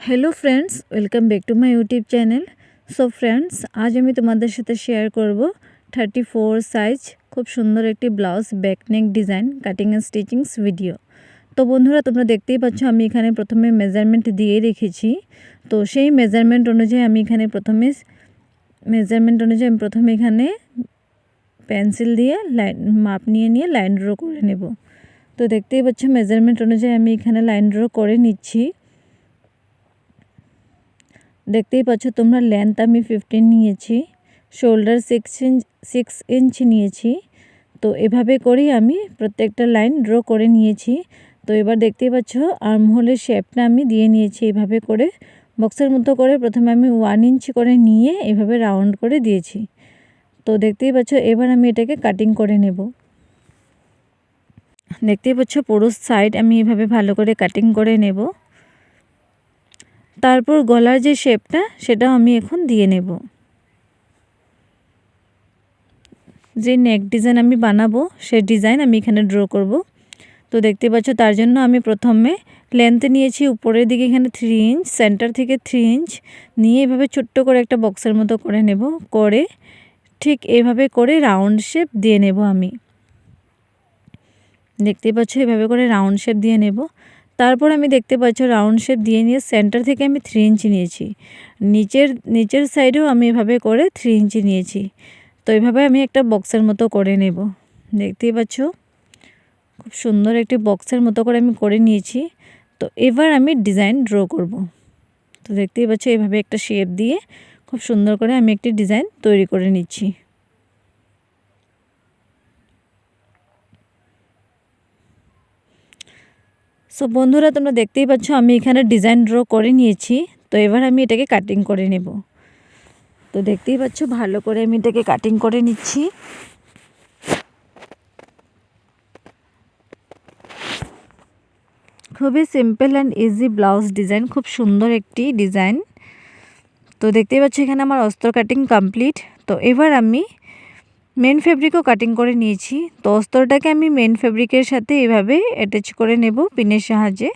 Hello friends welcome back to my YouTube channel. So friends आज আমি তোমাদের সাথে শেয়ার করব 34 সাইজ খুব সুন্দর একটি blouse back neck design cutting and stitchings video. তো বন্ধুরা তোমরা দেখতেই পাচ্ছ আমি এখানে প্রথমে মেজারমেন্ট দিয়ে রেখেছি। তো সেই মেজারমেন্ট অনুযায়ী আমি এখানে প্রথমে এখানে পেন্সিল দিয়ে লাইন মাপ নিয়ে লাইন ড্র করে নেব। তো দেখতেই পাচ্ছ মেজারমেন্ট অনুযায়ী আমি এখানে লাইন ড্র করে নিচ্ছি। দেখতেই পাচ্ছ তোমরা লেন্থ আমি 15 নিয়েছি, শোল্ডার 6 ইঞ্চ নিয়েছি। তো এভাবে করেই আমি প্রত্যেকটা লাইন ড্র করে নিয়েছি। তো এবার দেখতেই পাচ্ছ আর্মহোলের শেপটা আমি দিয়ে নিয়েছি এভাবে করে বক্সের মতো করে। প্রথমে আমি 1 ইঞ্চ করে নিয়ে এভাবে রাউন্ড করে দিয়েছি। তো দেখতেই পাচ্ছ এবার আমি এটাকে কাটিং করে নেব। দেখতেই পাচ্ছ পুরো সাইড আমি এভাবে ভালো করে কাটিং করে নেব। তারপর গলার যে শেপটা সেটাও আমি এখন দিয়ে নেব। যে নেক ডিজাইন আমি বানাবো সেই ডিজাইন আমি এখানে ড্র করব। তো দেখতে পাচ্ছ তার জন্য আমি প্রথমে লেন্থ নিয়েছি উপরের দিকে এখানে 3 ইঞ্চ, সেন্টার থেকে 3 ইঞ্চ নিয়ে এভাবে ছোট্ট করে একটা বক্সের মতো করে নেব। করে ঠিক এভাবে করে রাউন্ড শেপ দিয়ে নেব। আমি দেখতে পাচ্ছ এভাবে করে রাউন্ড শেপ দিয়ে নেব। তারপর আমি দেখতে পাচ্ছ রাউন্ড শেপ দিয়ে নিয়ে সেন্টার থেকে আমি 3 ইঞ্চি নিয়েছি, নিচের সাইডেও আমি এভাবে করে 3 ইঞ্চি নিয়েছি। তো এইভাবে আমি একটা বক্সের মতো করে নেব। দেখতেই পাচ্ছ খুব সুন্দর একটি বক্সের মতো করে আমি করে নিয়েছি। তো এবার আমি ডিজাইন ড্র করব। তো দেখতেই পাচ্ছ এভাবে একটা শেপ দিয়ে খুব সুন্দর করে আমি একটি ডিজাইন তৈরি করে নিচ্ছি। সো বন্ধুরা তোমরা দেখতেই পাচ্ছ আমি এখানে ডিজাইন ড্র করে নিয়েছি। তো এবার আমি এটাকে কাটিং করে নেব। তো দেখতেই পাচ্ছ ভালো করে আমি এটাকে কাটিং করে নিচ্ছি। খুবই simple and easy blouse design, খুব সুন্দর একটি ডিজাইন। তো দেখতেই পাচ্ছ এখানে আমার অস্ত্র কাটিং কমপ্লিট। তো এবার আমি মেন ফেব্রিকও কাটিং করে নিয়েছি। তো অস্ত্রটাকে আমি মেন ফেব্রিকের সাথে এভাবে অ্যাটাচ করে নেব পিনের সাহায্যে।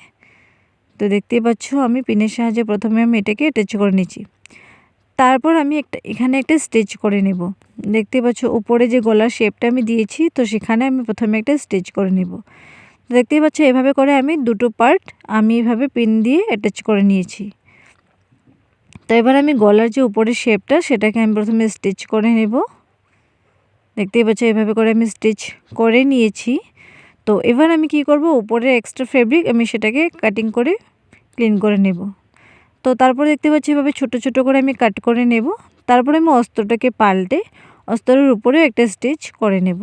তো দেখতেই পাচ্ছ আমি পিনের সাহায্যে প্রথমে আমি এটাকে অ্যাটাচ করে নিচ্ছি। তারপর আমি এখানে একটা স্টিচ করে নেব। দেখতে পাচ্ছ উপরে যে গলার শেপটা আমি দিয়েছি তো সেখানে আমি প্রথমে একটা স্টিচ করে নেব। দেখতেই পাচ্ছ এভাবে করে আমি দুটো পার্ট আমি এভাবে পিন দিয়ে অ্যাটাচ করে নিয়েছি। তো এবার আমি গলার যে উপরের শেপটা সেটাকে আমি প্রথমে স্টিচ করে নেব। দেখতেই পাচ্ছ এভাবে করে আমি স্টিচ করে নিয়েছি। তো এবার আমি কি করব, উপরের এক্সট্রা ফেব্রিক আমি সেটাকে কাটিং করে ক্লিন করে নেব। তো তারপরে দেখতে পাচ্ছি এভাবে ছোট ছোট করে আমি কাট করে নেব। তারপরে আমি অস্ত্রটাকে পাল্টে অস্ত্রের উপরে একটা স্টিচ করে নেব।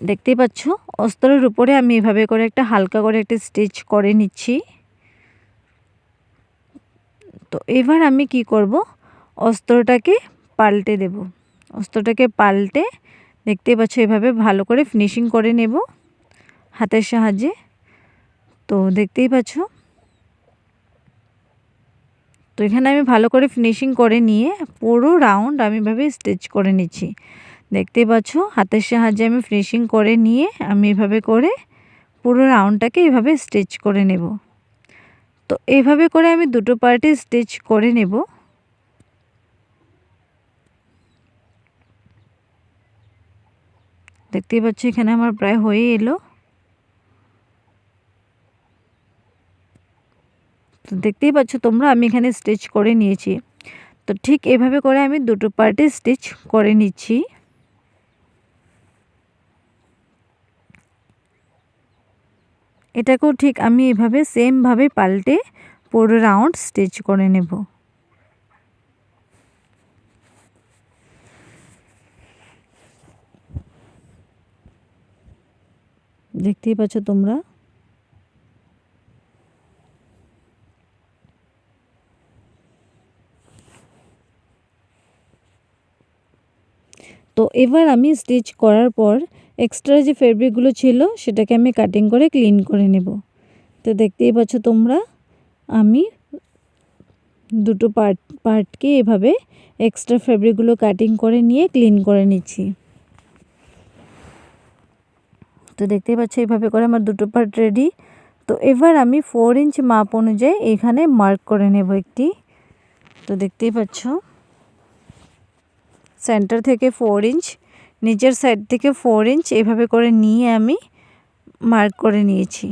দেখতেই পাচ্ছ অস্ত্রের উপরে আমি এভাবে করে একটা হালকা করে একটা স্টিচ করে নিচ্ছি। তো এবার আমি কি করব, অস্ত্রটাকে পাল্টে দেব। অস্ত্রটাকে পাল্টে দেখতেই পাচ্ছ এভাবে ভালো করে ফিনিশিং করে নেব হাতের সাহায্যে। তো দেখতেই পাচ্ছ তো এখানে আমি ভালো করে ফিনিশিং করে নিয়ে পুরো রাউন্ড আমি এভাবে স্টিচ করে নিচ্ছি। দেখতেই পাচ্ছ হাতের সাহায্যে আমি ফিনিশিং করে নিয়ে আমি এভাবে করে পুরো রাউন্ডটাকে এভাবে স্টিচ করে নেব। তো এইভাবে করে আমি দুটো পার্টে স্টিচ করে নেব। দেখতেই পাচ্ছ এখানে আমার প্রায় হয়ে এলো। তো দেখতেই পাচ্ছ তোমরা আমি এখানে স্টিচ করে নিয়েছি। তো ঠিক এভাবে করে আমি দুটো পার্টে স্টিচ করে নিচ্ছি। এটাকেও ঠিক আমি এভাবে সেমভাবে পাল্টে পুরো রাউন্ড স্টিচ করে নেব। দেখতেই পাচ্ছ তোমরা। তো এবার আমি স্টিচ করার পর এক্সট্রা যে ফেব্রিকগুলো ছিল সেটাকে আমি কাটিং করে ক্লিন করে নেব। তো দেখতেই পাচ্ছ তোমরা আমি দুটো পার্টকে এভাবে এক্সট্রা ফেব্রিকগুলো কাটিং করে নিয়ে ক্লিন করে নিচ্ছি। তো দেখতেই পাচ্ছ এইভাবে করে আমার দুটো পার্ট রেডি। তো এবার আমি 4 ইঞ্চ মাপ অনুযায়ী এখানে মার্ক করে নেব একটি। তো দেখতেই পাচ্ছ সেন্টার থেকে 4 ইঞ্চ, নিচের সাইড থেকে 4 ইঞ্চ এভাবে করে নিয়ে আমি মার্ক করে নিয়েছি।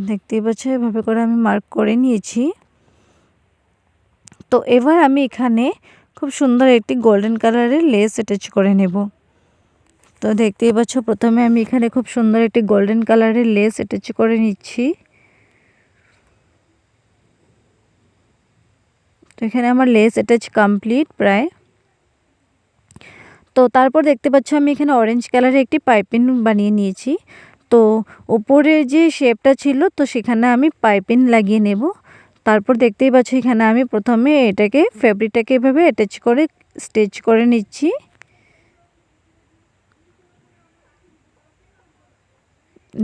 দেখতেই পাচ্ছ এভাবে করে আমি মার্ক করে নিয়েছি। তো এবার আমি এখানে খুব সুন্দর একটি গোল্ডেন কালারের লেস অ্যাটাচ করে নেব। তো দেখতেই পাচ্ছ প্রথমে আমি এখানে খুব সুন্দর একটি গোল্ডেন কালারের লেস অ্যাটাচ করে নিচ্ছি। তো এখানে আমার লেস অ্যাটাচ কমপ্লিট প্রায়। তো তারপর দেখতে পাচ্ছ আমি এখানে অরেঞ্জ কালারের একটি পাইপিং বানিয়ে নিয়েছি। তো উপরে যে শেপটা ছিল তো সেখানে আমি পাইপিং লাগিয়ে নেব। তারপর দেখতেই পাচ্ছ এখানে আমি প্রথমে এটাকে ফেব্রিকটাকে এভাবে অ্যাটাচ করে স্টিচ করে নিচ্ছি।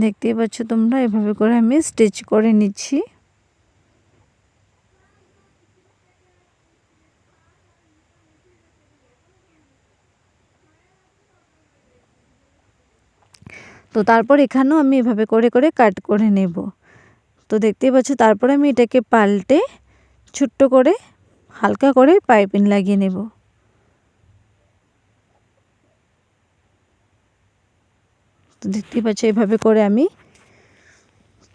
দেখতেই পাচ্ছ তোমরা এভাবে করে আমি স্টিচ করে নিচ্ছি। তো তারপর এখানেও আমি এভাবে করে করে কাট করে নেব। তো দেখতেই পাচ্ছ তারপরে আমি এটাকে পাল্টে ছোট্ট করে হালকা করে পাইপিং লাগিয়ে নেব। তো দেখতেই পাচ্ছ এভাবে করে আমি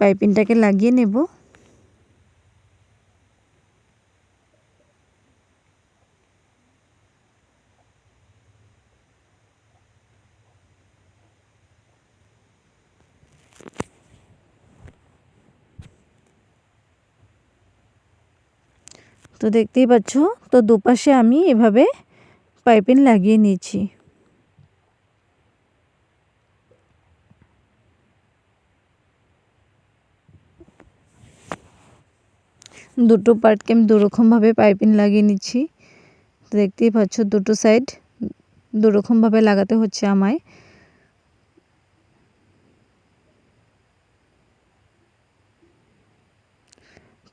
পাইপিংটাকে লাগিয়ে নেব। তো দেখতেই পাচ্ছ তো দুপাশে আমি এভাবে পাইপিং লাগিয়ে নিয়েছি। দুটো পার্টকে আমি দুরকমভাবে পাইপিং লাগিয়ে নিচ্ছি। তো দেখতেই পাচ্ছ দুটো সাইড দুরকমভাবে লাগাতে হচ্ছে আমায়।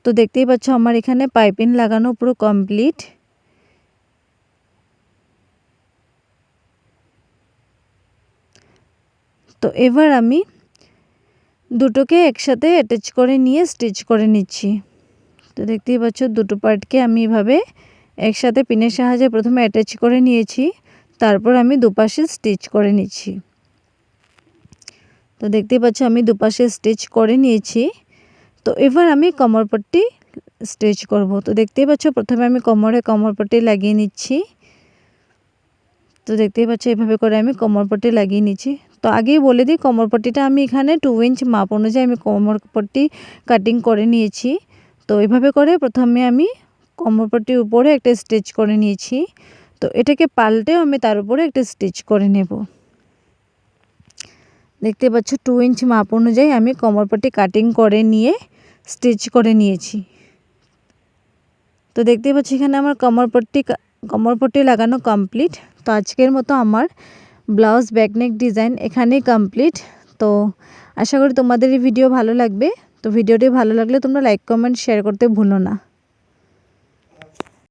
তো দেখতেই পাচ্ছ আমার এখানে পাইপিং লাগানো পুরো কমপ্লিট। তো এবার আমি দুটোকে একসাথে অ্যাটাচ করে নিয়ে স্টিচ করে নিচ্ছি। তো দেখতেই পাচ্ছ দুটো পার্টকে আমি এভাবে একসাথে পিনের সাহায্যে প্রথমে অ্যাটাচ করে নিয়েছি, তারপর আমি দুপাশে স্টিচ করে নিচ্ছি। তো দেখতেই পাচ্ছ আমি দুপাশে স্টিচ করে নিয়েছি। তো এবার আমি কোমরপট্টি স্টিচ করব। তো দেখতেই পাচ্ছ প্রথমে আমি কোমরপট্টি লাগিয়ে নিচ্ছি। তো দেখতেই পাচ্ছ এভাবে করে আমি কোমরপট্টি লাগিয়ে নিচ্ছি। তো আগেই বলে দিই কোমরপট্টিটা আমি এখানে 2 ইঞ্চ মাপ অনুযায়ী আমি কোমরপট্টি কাটিং করে নিয়েছি। তো এভাবে করে প্রথমে আমি কোমরপট্টির উপরে একটা স্টিচ করে নিয়েছি। তো এটাকে পাল্টেও আমি তার উপরে একটা স্টিচ করে নেব। দেখতে পাচ্ছ 2 ইঞ্চ মাপ অনুযায়ী আমি কোমরপট্টি কাটিং করে নিয়ে স্টিচ করে নিয়েছি। তো দেখতে পাচ্ছি এখানে আমার কোমরপট্টি লাগানো কমপ্লিট। তো আজকের মতো আমার ব্লাউজ ব্যাকনেক ডিজাইন এখানেই কমপ্লিট। তো আশা করি তোমাদের এই ভিডিও ভালো লাগবে। তো ভিডিওটি ভালো লাগলে তোমরা লাইক কমেন্ট শেয়ার করতে ভুলো না।